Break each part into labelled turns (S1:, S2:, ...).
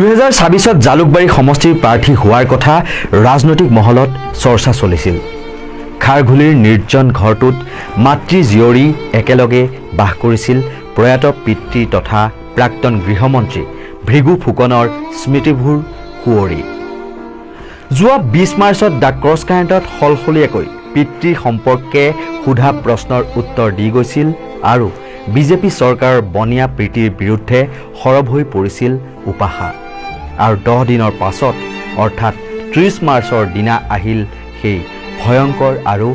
S1: 2026 জালুকবাৰী সমষ্টিৰ প্ৰাৰ্থী হোৱাৰ কথা ৰাজনৈতিক মহলত চৰ্চা চলিছিল। খাৰঘুলিৰ নিৰ্জন ঘৰটোত মাতৃ জীয়ৰী একেলগে বাস কৰিছিল প্ৰয়াত পিতৃ তথা প্ৰাক্তন গৃহমন্ত্ৰী ভৃগু ফুকনৰ স্মৃতিভূৰ কুঁৱৰী। যোৱা 20 মাৰ্চত দ্য ক্ৰছ কাৰেণ্টত সলসলীয়াকৈ পিতৃ সম্পৰ্কে সোধা প্ৰশ্নৰ উত্তৰ দি গৈছিল আৰু বিজেপি চৰকাৰৰ বনিয়া প্ৰীতিৰ বিৰুদ্ধে সৰব হৈ পৰিছিল উপাসা। আৰু 10 দিনৰ পাছত অৰ্থাৎ 30 মাৰ্চৰ দিনা আহিল সেই ভয়ংকৰ আৰু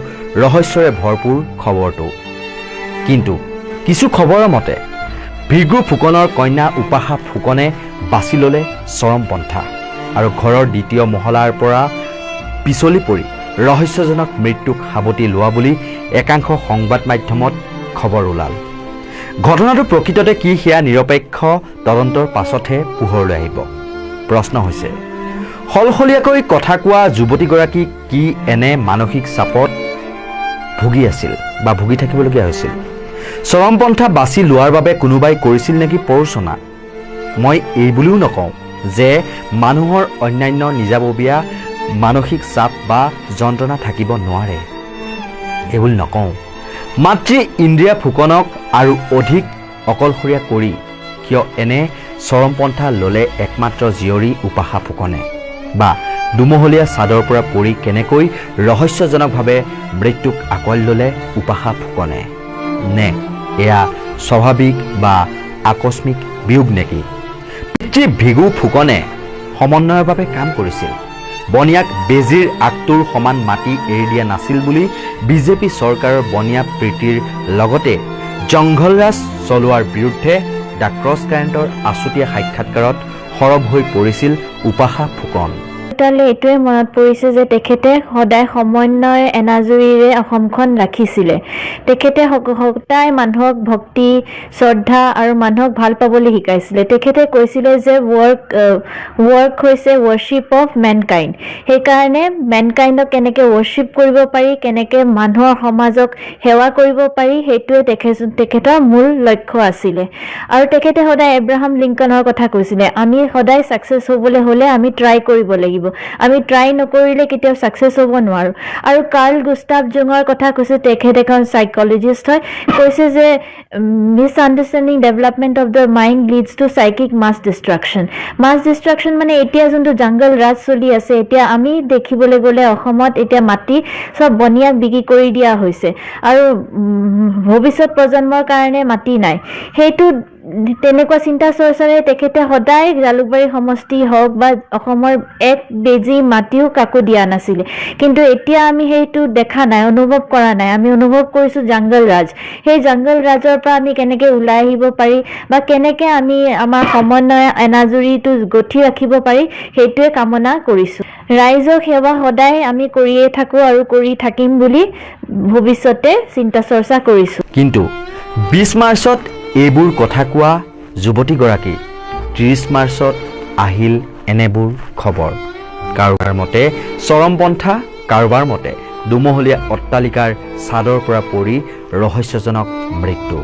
S1: ৰহস্যৰে ভৰপূৰ খবৰটো। কিন্তু কিছু খবৰৰ মতে ভৃগু ফুকনৰ কন্যা উপাসা ফুকনে বাছি ল'লে চৰমপন্থা আৰু ঘৰৰ দ্বিতীয় মহলাৰ পৰা পিছলি পৰি ৰহস্যজনক মৃত্যুক সাৱটি লোৱা বুলি একাংশ সংবাদ মাধ্যমত খবৰ ওলাল। ঘটনাটো প্ৰকৃততে কি সেয়া নিৰপেক্ষ তদন্তৰ পাছতহে পোহৰলৈ আহিব। প্ৰশ্ন হৈছে, সলসলীয়াকৈ কথা কোৱা যুৱতীগৰাকী কি এনে মানসিক চাপত ভুগি আছিল বা ভুগি থাকিবলগীয়া হৈছিল? চৰমপন্থা বাছি লোৱাৰ বাবে কোনোবাই কৰিছিল নেকি প্ৰৰোচনা? মই এই বুলিও নকওঁ যে মানুহৰ অন্যান্য নিজাববীয়া মানসিক চাপ বা যন্ত্ৰণা থাকিব নোৱাৰে, এইবুলি নকওঁ। মাতৃ ইন্দ্ৰিয়া ফুকনক আৰু অধিক অকলশৰীয়া কৰি কিয় এনে চৰমপন্থা ল'লে একমাত্ৰ জীয়ৰী উপাসা ফুকনে? বা দুমহলীয়া চাদৰ পৰা পৰি কেনেকৈ ৰহস্যজনকভাৱে মৃত্যুক আঁকোৱালি ল'লে উপাসা ফুকনে? নে এয়া স্বাভাৱিক বা আকস্মিক বিয়োগ নেকি? পিতৃ ভৃগু ফুকনে সমন্বয়ৰ বাবে কাম কৰিছিল। বনিয়াক বেজীৰ আগটোৰ সমান মাটি এৰি দিয়া নাছিল বুলি বিজেপি চৰকাৰৰ বনিয়া প্ৰীতিৰ লগতে জংঘলৰাজ চলোৱাৰ বিৰুদ্ধে দ্য ক্ৰছ কাৰেণ্টৰ আছুতীয়া সাক্ষাৎকাৰত সৰব হৈ পৰিছিল উপাসা ফুকন।
S2: এইটোৱে মনত পৰিছে যে তেখেতে সদায় সমন্বয় এনাজৰীৰে অসমখন ৰাখিছিলে। তেখেতে সদায় মানুহক ভক্তি শ্ৰদ্ধা আৰু মানুহক ভাল পাবলৈ শিকাইছিলে। তেখেতে কৈছিলে যে ৱৰ্ক হৈছে ৱৰ্শ্বিপ অফ মেনকাইণ্ড। সেইকাৰণে মেনকাইণ্ডক কেনেকৈ ৱৰ্শ্বিপ কৰিব পাৰি, কেনেকৈ মানুহৰ সমাজক সেৱা কৰিব পাৰি, সেইটোৱে তেখেতৰ মূল লক্ষ্য আছিলে। আৰু তেখেতে সদায় এব্ৰাহাম লিংকনৰ কথা কৈছিলে, আমি সদায় ছাকচেছ হ'বলৈ হ'লে আমি ট্ৰাই কৰিব লাগিব, আমি ট্ৰাই নকৰিলে কেতিয়াও ছাকচেছ হ'ব নোৱাৰোঁ। আৰু কাৰ্ল গুষ্টাভ জুঙৰ কথা কৈছে, তেখেত এখন চাইকলজিষ্ট হয়, কৈছে যে misunderstanding development of the mind leads to psychic mass distraction. Mass distraction মানে এতিয়া যোনটো জংগল ৰাজ চলি আছে, এতিয়া আমি দেখিবলৈ গ'লে অসমত এতিয়া মাটি চব বনিয়াক বিক্ৰী কৰি দিয়া হৈছে আৰু ভৱিষ্যত প্ৰজন্মৰ কাৰণে মাটি নাই। সেইটো তেনেকুৱা চিন্তা চৰ্চাৰে তেখেতে সদায় জালুকবাৰী সমষ্টি হওক বা অসমৰ এক বেজী মাটিও কাকো দিয়া নাছিলে। কিন্তু এতিয়া আমি সেইটো দেখা নাই, অনুভৱ কৰা নাই। আমি অনুভৱ কৰিছোঁ জংগল ৰাজ। সেই জংগল ৰাজৰ পৰা আমি কেনেকৈ ওলাই আহিব পাৰি বা কেনেকৈ আমি আমাৰ সমন্বয় এনাজৰীটো গঠি ৰাখিব পাৰি, সেইটোৱে কামনা কৰিছোঁ। ৰাইজক সেৱা সদায় আমি কৰিয়ে থাকোঁ আৰু কৰি থাকিম বুলি ভৱিষ্যতে চিন্তা চৰ্চা কৰিছোঁ।
S1: কিন্তু 20 মাৰ্চত এইবোৰ কথা কোৱা যুৱতীগৰাকী 30 মাৰ্চত আহিল এনেবোৰ খবৰ। কাৰোবাৰ মতে চৰমপন্থা, কাৰোবাৰ মতে দুমহলীয়া অট্টালিকাৰ ছাদৰ পৰা পৰি ৰহস্যজনক মৃত্যু।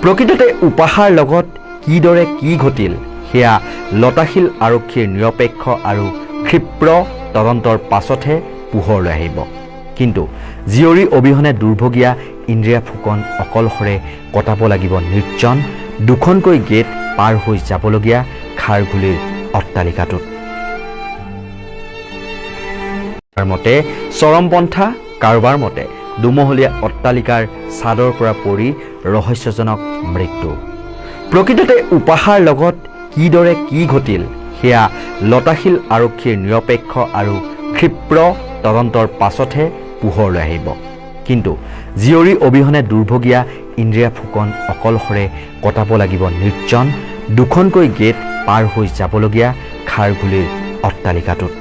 S1: প্ৰকৃততে উপাসাৰ লগত কিদৰে কি ঘটিল সেয়া লতাশিল আৰক্ষীৰ নিৰপেক্ষ আৰু ক্ষিপ্ৰ তদন্তৰ পাছতহে পোহৰলৈ আহিব। কিন্তু জীয়ৰী অবিহনে দুৰ্ভগীয়া ইন্দ্ৰিয়া ফুকন অকলশৰে কটাব লাগিব নিৰ্জন দুখনকৈ গেট পাৰ হৈ যাবলগীয়া খাৰঘুলিৰ অট্টালিকাটোত। কাৰোবাৰ মতে চৰমপন্থা, কাৰোবাৰ মতে দুমহলীয়া অট্টালিকাৰ ছাদৰ পৰা পৰি ৰহস্যজনক মৃত্যু। প্ৰকৃততে উপাসাৰ লগত কিদৰে কি ঘটিল সেয়া লতাশিল আৰক্ষীৰ নিৰপেক্ষ আৰু ক্ষিপ্ৰ তদন্তৰ পাছতহে পোহৰলৈ আহিব। কিন্তু জীয়ৰী অবিহনে দুৰ্ভগীয়া ইন্দ্ৰিয়া ফুকন অকলশৰে কটাব লাগিব নিৰ্জন দুখনকৈ গেট পাৰ হৈ যাবলগীয়া খাৰঘুলিৰ অট্টালিকাটোত।